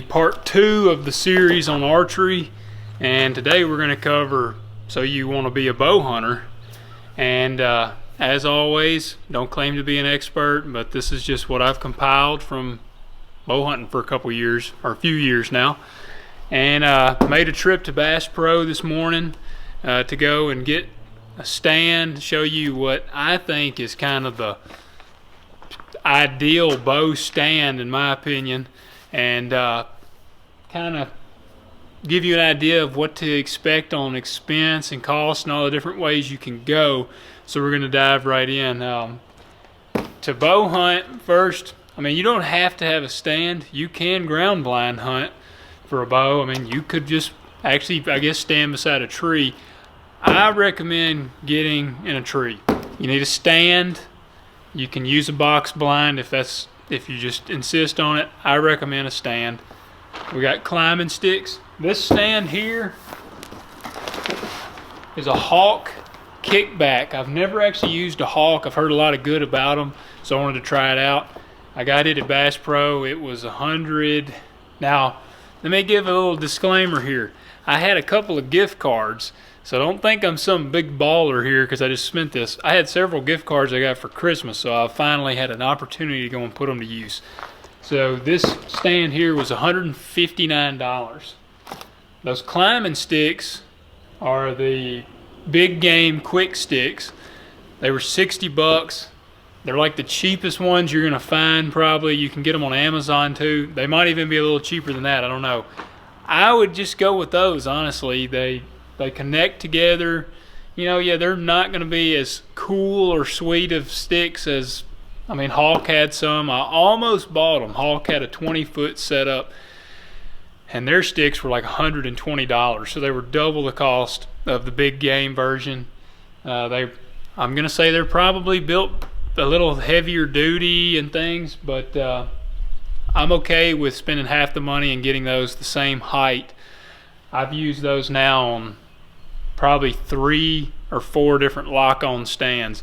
Part 2 of the series on archery, and today we're going to cover so you want to be a bow hunter. And as always, don't claim to be an expert, but this is just what I've compiled from bow hunting for a couple years, or a few years now. And made a trip to Bass Pro this morning to go and get a stand, show you what I think is kind of the ideal bow stand in my opinion, and kind of give you an idea of what to expect on expense and cost and all the different ways you can go. So we're going to dive right in. To bow hunt first, I mean, you don't have to have a stand. You can ground blind hunt for a bow. I mean, you could just actually, I guess, stand beside a tree. I recommend getting in a tree. You need a stand. You can use a box blind if you just insist on it. I recommend a stand. We got climbing sticks. This stand here is a Hawk kickback. I've never actually used a Hawk. I've heard a lot of good about them, so I wanted to try it out. I got it at Bass Pro. It was $100. Now, let me give a little disclaimer here. I had a couple of gift cards, so don't think I'm some big baller here because I just spent this. I had several gift cards I got for Christmas, so I finally had an opportunity to go and put them to use. So this stand here was $159. Those climbing sticks are the big game quick sticks. They were 60 bucks. They're like the cheapest ones you're gonna find probably. You can get them on Amazon too. They might even be a little cheaper than that, I don't know. I would just go with those, honestly. They connect together. You know, yeah, they're not gonna be as cool or sweet of sticks as, I mean, Hawk had some. I almost bought them. Hawk had a 20-foot setup, and their sticks were like $120, so they were double the cost of the big game version. I'm gonna say they're probably built a little heavier duty and things, but I'm okay with spending half the money and getting those the same height. I've used those now on probably 3 or 4 different lock-on stands.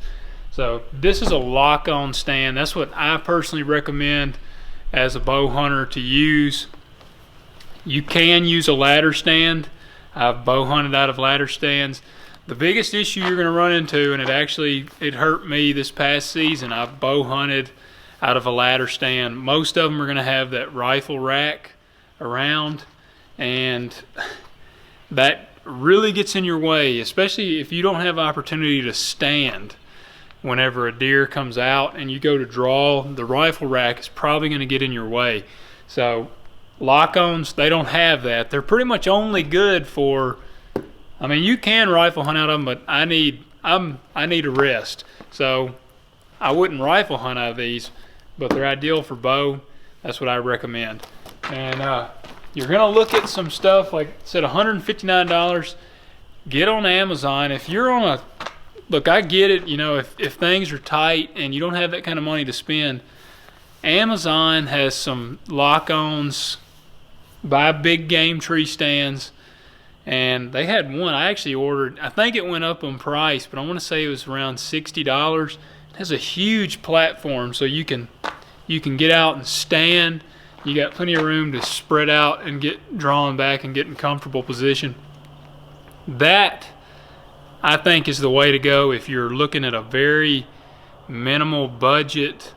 So this is a lock-on stand. That's what I personally recommend as a bow hunter to use. You can use a ladder stand. I've bow hunted out of ladder stands. The biggest issue you're going to run into, and it hurt me this past season, I've bow hunted out of a ladder stand. Most of them are going to have that rifle rack around, and that really gets in your way, especially if you don't have opportunity to stand. Whenever a deer comes out and you go to draw, the rifle rack is probably going to get in your way. So lock-ons, they don't have that. They're pretty much only good for, I mean, you can rifle hunt out of them, but I need a rest. So I wouldn't rifle hunt out of these, but they're ideal for bow. That's what I recommend. And you're going to look at some stuff like I said, $159. Get on Amazon. If you're on a, look, I get it, you know, if things are tight and you don't have that kind of money to spend, Amazon has some lock-ons, buy big game tree stands, and they had one I actually ordered. I think it went up on price, but I want to say it was around $60. It has a huge platform, so you can get out and stand. You got plenty of room to spread out and get drawn back and get in comfortable position. That, I think, is the way to go if you're looking at a very minimal budget.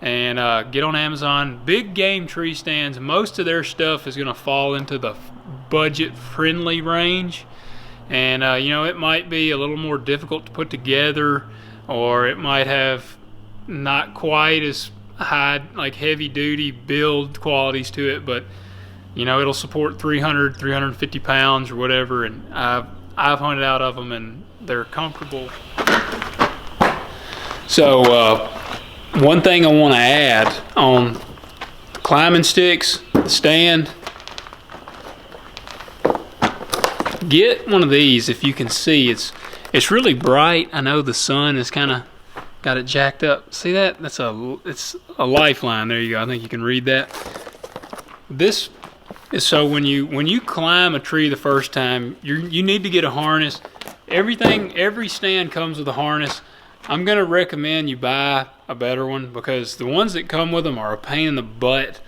And get on Amazon. Big game tree stands, most of their stuff is going to fall into the budget friendly range, and you know, it might be a little more difficult to put together, or it might have not quite as high, like heavy duty build qualities to it, but you know, it'll support 350 pounds or whatever, and I've hunted out of them and they're comfortable. So one thing I want to add on climbing sticks, the stand, get one of these. If you can see, it's really bright. I know the sun has kind of got it jacked up. See that? It's a Lifeline. There you go. I think you can read that. This is so when you climb a tree the first time, you need to get a harness. Every stand comes with a harness. I'm going to recommend you buy a better one because the ones that come with them are a pain in the butt.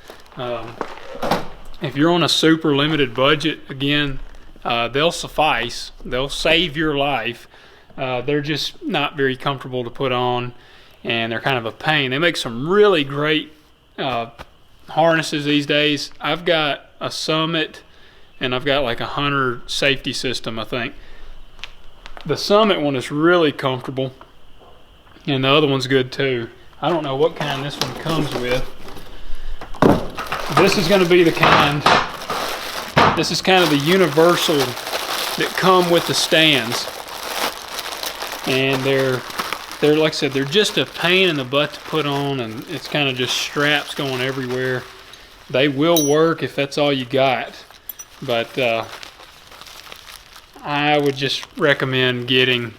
If you're on a super limited budget, again, they'll suffice. They'll save your life. They're just not very comfortable to put on, and they're kind of a pain. They make some really great harnesses these days. I've got a Summit, and I've got like a Hunter safety system, I think. The Summit one is really comfortable, and the other one's good too. I don't know what kind this one comes with. This is going to be the kind, this is kind of the universal that come with the stands. And they're like I said, they're just a pain in the butt to put on, and it's kind of just straps going everywhere. They will work if that's all you got, but I would just recommend getting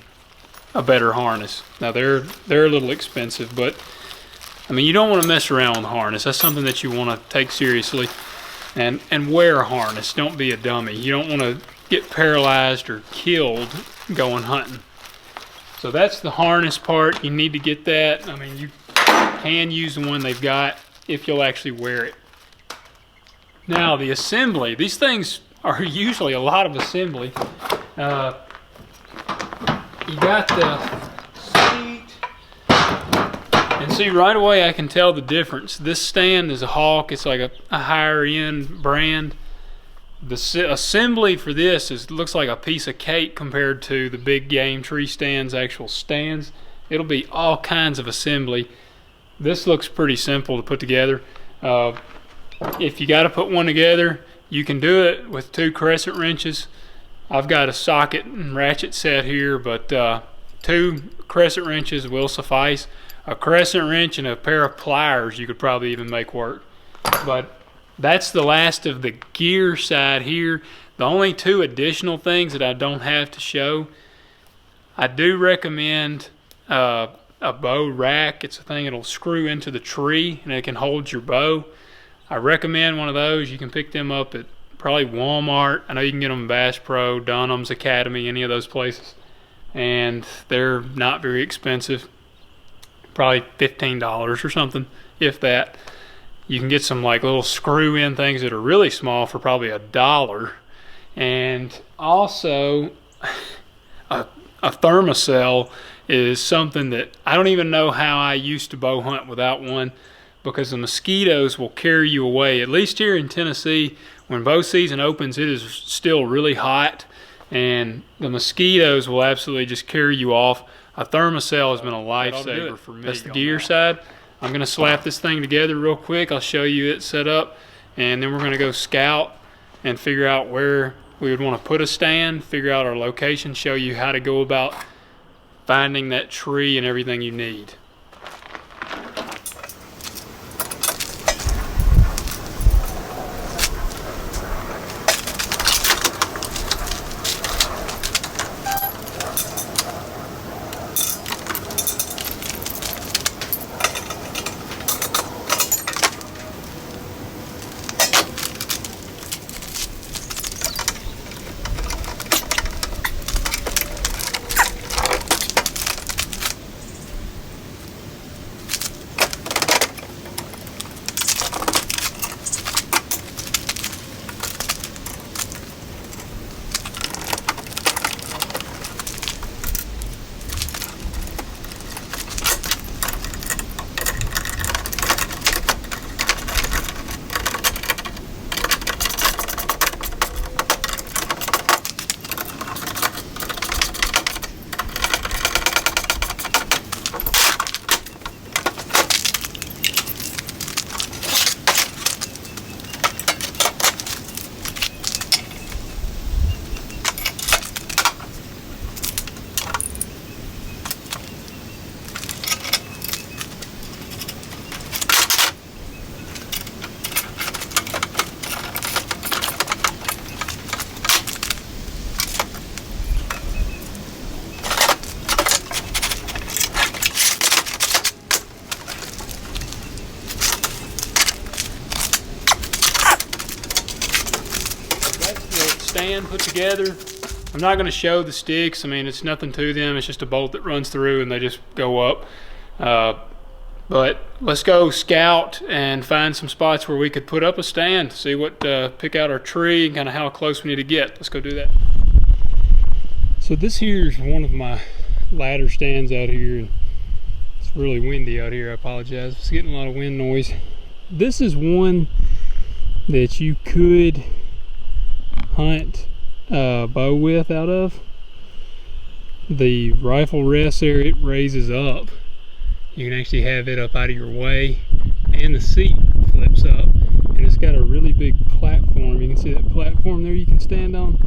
a better harness. Now they're a little expensive, but I mean, you don't want to mess around with a harness. That's something that you want to take seriously, and wear a harness. Don't be a dummy. You don't want to get paralyzed or killed going hunting. So that's the harness part. You need to get that. I mean, you can use the one they've got if you'll actually wear it. Now the assembly. These things are usually a lot of assembly. You got the seat. And see, right away I can tell the difference. This stand is a Hawk. It's like a higher end brand. The assembly for this looks like a piece of cake compared to the big game tree stands, actual stands. It'll be all kinds of assembly. This looks pretty simple to put together. If you got to put one together, you can do it with 2 crescent wrenches. I've got a socket and ratchet set here, but 2 crescent wrenches will suffice. A crescent wrench and a pair of pliers you could probably even make work. But that's the last of the gear side here. The only 2 additional things that I don't have to show, I do recommend a bow rack. It's a thing that'll screw into the tree and it can hold your bow. I recommend one of those. You can pick them up at probably Wal-mart. I know you can get them in Bass Pro, Dunham's Academy, any of those places. And they're not very expensive. Probably $15 or something, if that. You can get some like little screw-in things that are really small for probably $1. And also, a thermocell is something that I don't even know how I used to bow hunt without one, because the mosquitoes will carry you away. At least here in Tennessee, when bow season opens, it is still really hot, and the mosquitoes will absolutely just carry you off. A thermocell has been a lifesaver for me. That's the gear side. I'm going to slap this thing together real quick. I'll show you it set up, and then we're going to go scout and figure out where we would want to put a stand, figure out our location, show you how to go about finding that tree and everything you need. Stand put together. I'm not going to show the sticks. I mean, it's nothing to them. It's just a bolt that runs through and they just go up. But let's go scout and find some spots where we could put up a stand, see what, pick out our tree, kind of how close we need to get. Let's go do that. So this here is one of my ladder stands out here. It's really windy out here, I apologize. It's getting a lot of wind noise. This is one that you could hunt bow with out of. The rifle rest there, it raises up. You can actually have it up out of your way, and the seat flips up, and it's got a really big platform. You can see that platform there you can stand on.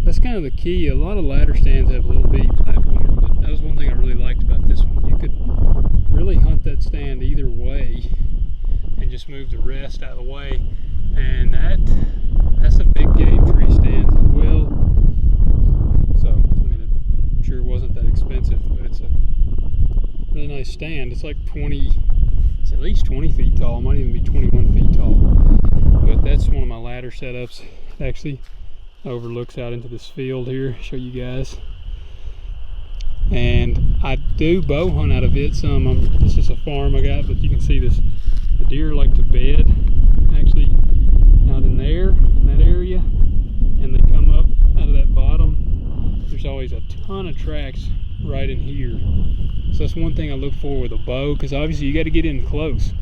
That's kind of the key. A lot of ladder stands have a little bitty platform, but that was one thing I really liked about this one. You could really hunt that stand either way and just move the rest out of the way, and that's a big game tree stand as well. So I mean, it sure wasn't that expensive, but it's a really nice stand. It's like it's at least 20 feet tall. It might even be 21 feet tall. But that's one of my ladder setups. It actually overlooks out into this field here. Show you guys. And I do bow hunt out of it some. This is a farm I got, but you can see this. The deer like to bed actually out in there, in that area, and they come up out of that bottom. There's always a ton of tracks right in here. So that's one thing I look for with a bow, because obviously you got to get in close.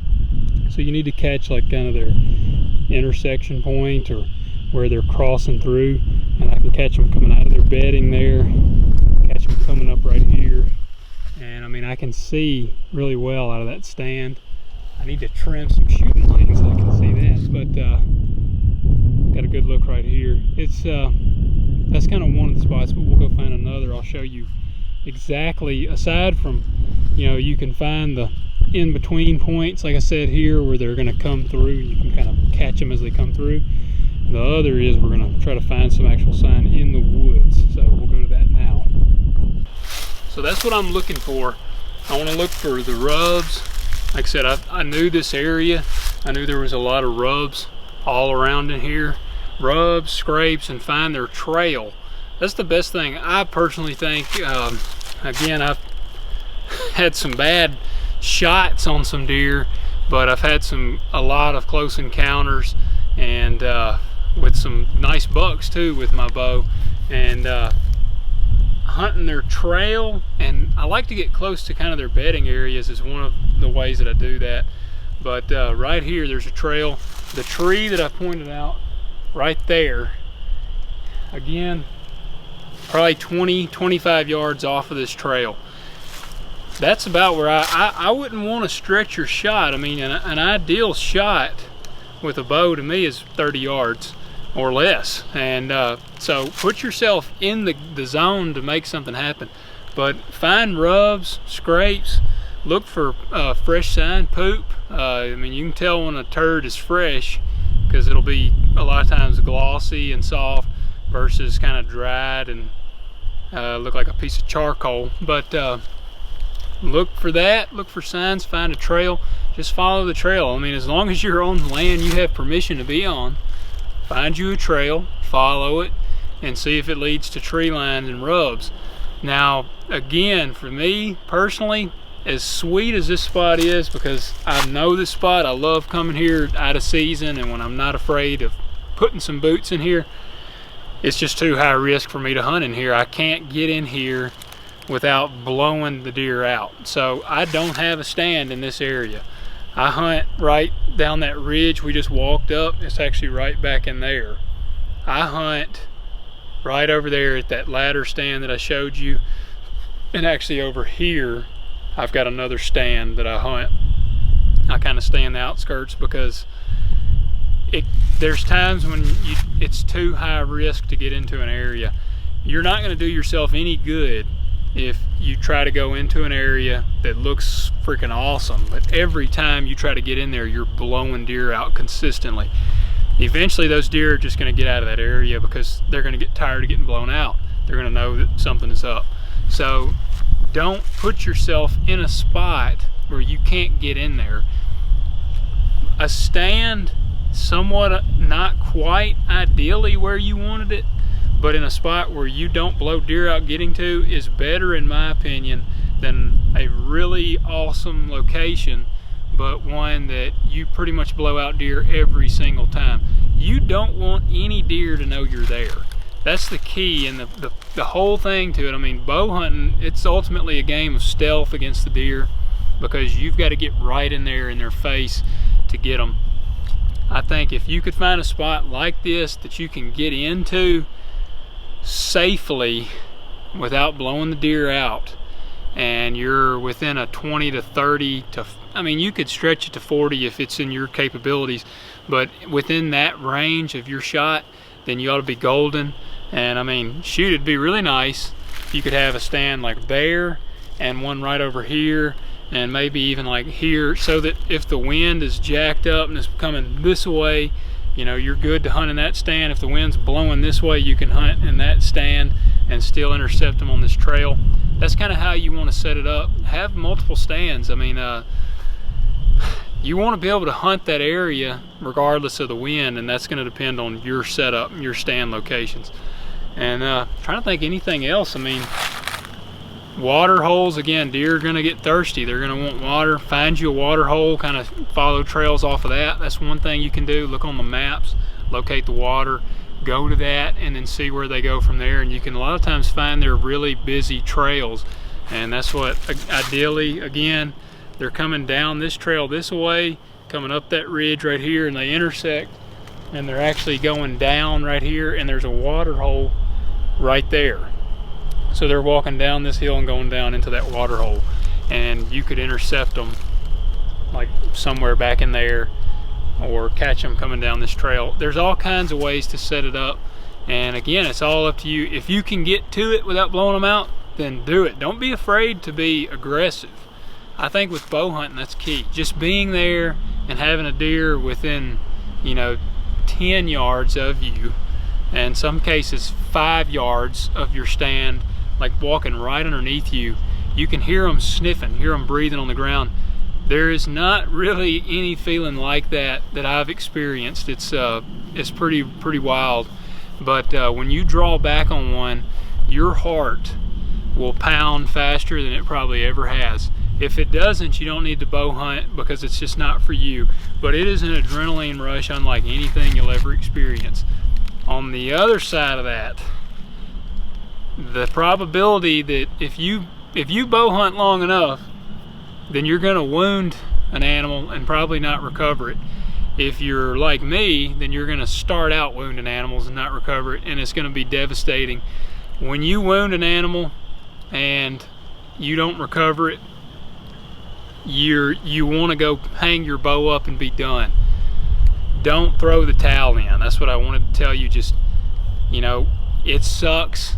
So you need to catch like kind of their intersection point or where they're crossing through, and I can catch them coming out of their bedding there, catch them coming up right here, and I mean I can see really well out of that stand. I need to trim some shooting lanes so I can see that, but got a good look right here. It's that's kind of one of the spots, but we'll go find another. I'll show you exactly, aside from, you know, you can find the in-between points, like I said here, where they're going to come through. You can kind of catch them as they come through. The other is we're going to try to find some actual sign in the woods, so we'll go to that now. So that's what I'm looking for. I want to look for the rubs. Like I said, I knew this area. I knew there was a lot of rubs all around in here. Rubs, scrapes, and find their trail. That's the best thing, I personally think. Again, I've had some bad shots on some deer, but I've had a lot of close encounters, and with some nice bucks too with my bow, and hunting their trail. And I like to get close to kind of their bedding areas is one of the ways that I do that. But right here there's a trail. The tree that I pointed out right there, again, probably 20-25 yards off of this trail. That's about where I wouldn't want to stretch your shot. I mean, an ideal shot with a bow to me is 30 yards or less, and so put yourself in the zone to make something happen. But find rubs, scrapes, look for fresh sign, poop. I mean, you can tell when a turd is fresh because it'll be a lot of times glossy and soft versus kind of dried and look like a piece of charcoal. But look for that, look for signs, find a trail, just follow the trail. I mean, as long as you're on land you have permission to be on, find you a trail, follow it, and see if it leads to tree lines and rubs. Now, again, for me personally, as sweet as this spot is, because I know this spot, I love coming here out of season and when I'm not afraid of putting some boots in here, it's just too high risk for me to hunt in here. I can't get in here without blowing the deer out. So I don't have a stand in this area. I hunt right down that ridge we just walked up. It's actually right back in there. I hunt right over there at that ladder stand that I showed you, and actually over here I've got another stand that I hunt. I kind of stay in the outskirts because there's times when it's too high risk to get into an area. You're not going to do yourself any good if you try to go into an area that looks freaking awesome, but every time you try to get in there you're blowing deer out consistently. Eventually those deer are just going to get out of that area because they're going to get tired of getting blown out. They're going to know that something is up. So don't put yourself in a spot where you can't get in there. A stand, somewhat not quite ideally where you wanted it, but in a spot where you don't blow deer out getting to, is better in my opinion than a really awesome location but one that you pretty much blow out deer every single time. You don't want any deer to know you're there. That's the key, and the whole thing to it. I mean, bow hunting, it's ultimately a game of stealth against the deer, because you've got to get right in there in their face to get them. I think if you could find a spot like this that you can get into safely without blowing the deer out, and you're within a 20 to 30 to, I mean, you could stretch it to 40 if it's in your capabilities, but within that range of your shot, then you ought to be golden. And I mean, shoot, it'd be really nice if you could have a stand like there and one right over here, and maybe even like here, so that if the wind is jacked up and it's coming this way, you know, you're good to hunt in that stand. If the wind's blowing this way, you can hunt in that stand and still intercept them on this trail. That's kind of how you want to set it up. Have multiple stands. I mean, you want to be able to hunt that area regardless of the wind, and that's going to depend on your setup and your stand locations. And trying to think anything else. I mean, water holes, again, deer are going to get thirsty. They're going to want water. Find you a water hole, kind of follow trails off of that. That's one thing you can do. Look on the maps, locate the water, go to that, and then see where they go from there. And you can a lot of times find their really busy trails, and that's what ideally, again, they're coming down this trail this way, coming up that ridge right here, and they intersect, and they're actually going down right here, and there's a water hole right there. So they're walking down this hill and going down into that water hole, and you could intercept them like somewhere back in there, or catch them coming down this trail. There's all kinds of ways to set it up, and again, it's all up to you. If you can get to it without blowing them out, then do it. Don't be afraid to be aggressive. I think with bow hunting, that's key. Just being there and having a deer within, you know, 10 yards of you, and in some cases 5 yards of your stand, like walking right underneath you. You can hear them sniffing, hear them breathing on the ground. There is not really any feeling like that I've experienced. It's pretty wild. But when you draw back on one, your heart will pound faster than it probably ever has. If it doesn't, you don't need to bow hunt, because it's just not for you. But it is an adrenaline rush unlike anything you'll ever experience. On the other side of that, the probability that if you bow hunt long enough, then you're going to wound an animal and probably not recover it. If you're like me, then you're going to start out wounding animals and not recover it, and it's going to be devastating. When you wound an animal and you don't recover it, you want to go hang your bow up and be done. Don't throw the towel in. That's what I wanted to tell you. Just, you know, it sucks,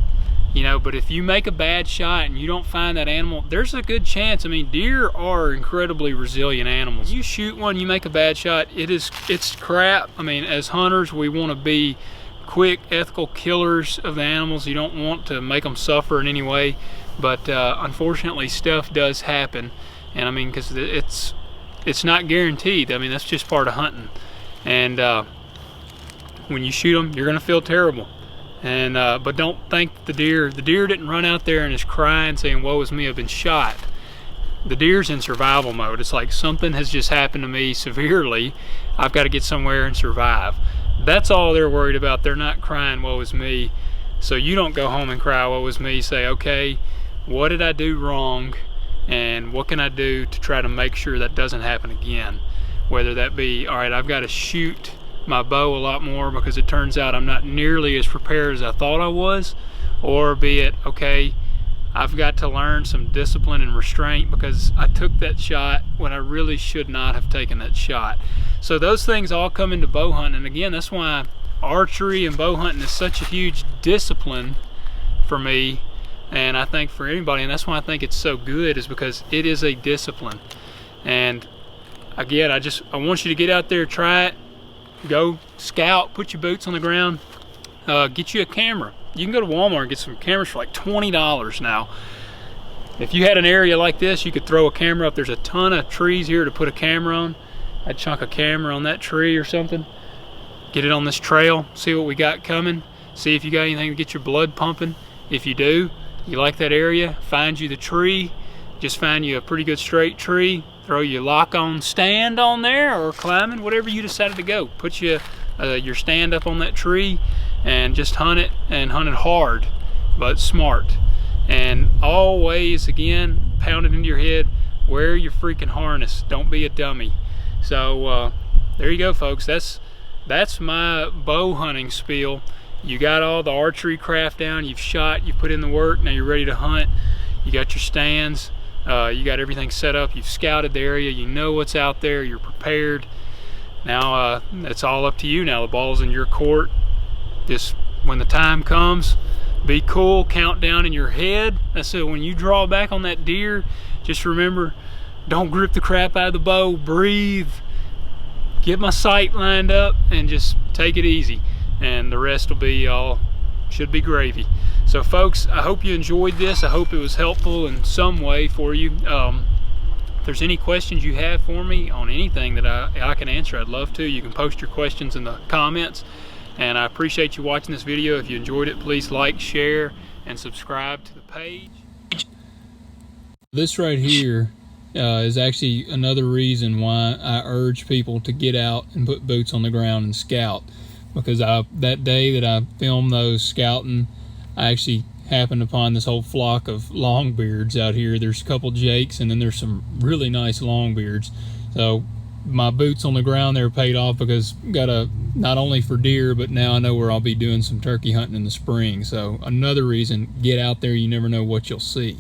you know, but if you make a bad shot and you don't find that animal, there's a good chance. I mean, deer are incredibly resilient animals. You shoot one, you make a bad shot, it's crap. I mean, as hunters, we want to be quick, ethical killers of the animals. You don't want to make them suffer in any way, but unfortunately, stuff does happen. And I mean, because it's not guaranteed. I mean, that's just part of hunting. And when you shoot them, you're gonna feel terrible. And but don't thank the deer didn't run out there and is crying saying, woe is me, I've been shot. The deer's in survival mode. It's like, something has just happened to me severely, I've got to get somewhere and survive. That's all they're worried about. They're not crying, woe is me. So you don't go home and cry, woe is me. Say, okay, what did I do wrong, and what can I do to try to make sure that doesn't happen again? Whether that be, all right, I've got to shoot my bow a lot more because it turns out I'm not nearly as prepared as I thought I was, or be it, okay, I've got to learn some discipline and restraint because I took that shot when I really should not have taken that shot. So those things all come into bow hunting, and again, that's why archery and bow hunting is such a huge discipline for me, and I think for anybody, and that's why I think it's so good, is because it is a discipline. And again, I want you to get out there, try it, go scout, put your boots on the ground, get you a camera. You can go to Walmart and get some cameras for like $20 now. If you had an area like this, you could throw a camera up. There's a ton of trees here to put a camera on. I'd chunk a camera on that tree or something, get it on this trail, see what we got coming, see if you got anything to get your blood pumping. If you do, you like that area, find you the tree, just find you a pretty good straight tree, throw your lock-on stand on there, or climbing, whatever you decided to go. Put your stand up on that tree and just hunt it, and hunt it hard but smart. And always, again, pound it into your head, wear your freaking harness. Don't be a dummy. So there you go, folks. That's my bow hunting spiel. You got all the archery craft down, you've shot, you've put in the work, now you're ready to hunt. You got your stands, you got everything set up, you've scouted the area, you know what's out there, you're prepared. Now it's all up to you now. The ball's in your court. Just when the time comes, be cool, count down in your head. So when you draw back on that deer, just remember, don't grip the crap out of the bow, breathe, get my sight lined up, and just take it easy. And the rest will be should be gravy. So folks, I hope you enjoyed this. I hope it was helpful in some way for you. If there's any questions you have for me on anything that I can answer, I'd love to. You can post your questions in the comments. And I appreciate you watching this video. If you enjoyed it, please like, share, and subscribe to the page. This right here is actually another reason why I urge people to get out and put boots on the ground and scout. Because that day that I filmed those scouting, I actually happened upon this whole flock of longbeards out here. There's a couple jakes, and then there's some really nice longbeards. So my boots on the ground there paid off, because got not only for deer, but now I know where I'll be doing some turkey hunting in the spring. So another reason, get out there. You never know what you'll see.